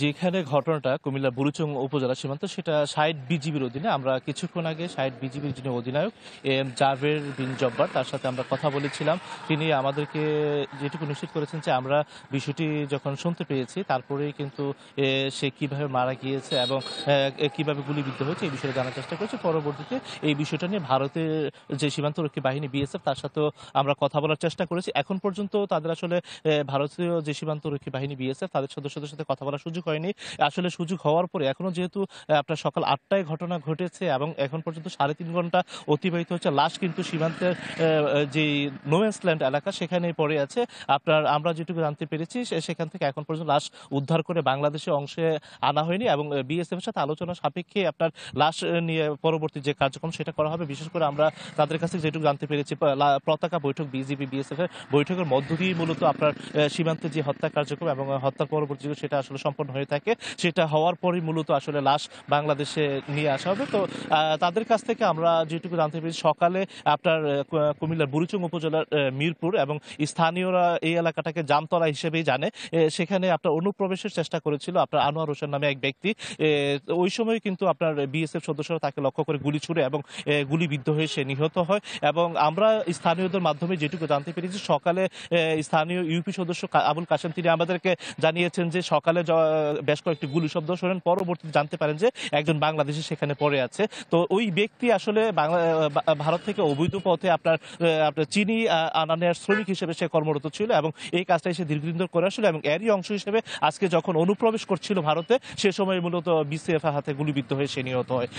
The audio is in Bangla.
যেখানে ঘটনাটা কুমিল্লা বুড়িচং উপজেলা সীমান্ত সেটা ৬০ বিজিবির অধীনে। আমরা কিছুক্ষণ আগে ৬০ বিজিবির যিনি অধিনায়ক এম জাবের বিন জব্বার তার সাথে আমরা কথা বলেছিলাম। তিনি আমাদেরকে যেটুকু নিশ্চিত করেছেন যে আমরা বিষয়টি যখন শুনতে পেয়েছি তারপরেই কিন্তু সে কিভাবে মারা গিয়েছে এবং কিভাবে গুলিবিদ্ধ হয়েছে এই বিষয়ে জানার চেষ্টা করেছি। পরবর্তীতে এই বিষয়টা নিয়ে ভারতের যে সীমান্তরক্ষী বাহিনী বিএসএফ তার সাথেও আমরা কথা বলার চেষ্টা করেছি। এখন পর্যন্ত তাদের আসলে ভারতীয় যে সীমান্তরক্ষী বাহিনী বিএসএফ তাদের সদস্যদের সাথে কথা বলার সুযোগ হয়নি। আসলে সুযোগ হওয়ার পরে এখনো যেহেতু আপনার সকাল ৮টায় ঘটনা ঘটেছে এবং এখন পর্যন্ত ৩.৫ ঘন্টা অতিবাহিত হচ্ছে। লাশ কিন্তু সীমান্তের যেই নো ম্যানস ল্যান্ড এলাকা সেখানেই পড়ে আছে। আমরা যেটুকু জানতে পেরেছি সেখান থেকে এখন পর্যন্ত লাশ উদ্ধার করে বাংলাদেশের অংশে আনা হয়নি এবং বিএসএফ এর সাথে আলোচনা সাপেক্ষে আপনার লাশ নিয়ে পরবর্তী যে কার্যক্রম সেটা করা হবে। বিশেষ করে আমরা তাদের কাছে যেটুকু জানতে পেরেছি পতাকা বৈঠক বিজিবি বিএসএফ এর বৈঠকের মধ্য দিয়ে মূলত আপনার সীমান্তে যে হত্যা কার্যক্রম এবং হত্যার পরবর্তী সেটা আসলে সম্পন্ন হয়ে থাকে। সেটা হওয়ার পরই মূলত আসলে লাশ বাংলাদেশে নিয়ে আসা হবে। তো তাদের কাছ থেকে আমরা যেটুকু জানতে পেরেছি সকালে আপনার কুমিল্লার বুড়িচং উপজেলার মিরপুর এবং স্থানীয়রা এই এলাকাটাকে জামতলা হিসেবেই জানে। সেখানে আপনার অনুপ্রবেশের চেষ্টা করেছিল আপনার আনোয়ার হোসেন নামে এক ব্যক্তি। ওই সময় কিন্তু আপনার বিএসএফ সদস্যরা তাকে লক্ষ্য করে গুলি ছুড়ে এবং গুলিবিদ্ধ হয়ে সে নিহত হয় এবং আমরা স্থানীয়দের মাধ্যমে যেটুকু জানতে পেরেছি সকালে স্থানীয় ইউপি সদস্য আবুল কাশেম তিনি আমাদেরকে জানিয়েছেন যে সকালে বেশ কয়েকটি গুলি শব্দ শোনেন। পরবর্তীতে জানতে পারেন যে একজন বাংলাদেশি সেখানে পড়ে আছে। তো ওই ব্যক্তি আসলে ভারত থেকে অবৈধ পথে আপনার চিনি আনা নেওয়ার শ্রমিক হিসেবে সে কর্মরত ছিল এবং এই কাজটা সে দীর্ঘদিন ধরে করে আসছিল এবং এরই অংশ হিসেবে আজকে যখন অনুপ্রবেশ করছিল ভারতে সে সময় মূলত বিসিএফ হাতে গুলিবিদ্ধ হয়ে সে নিহত হয়।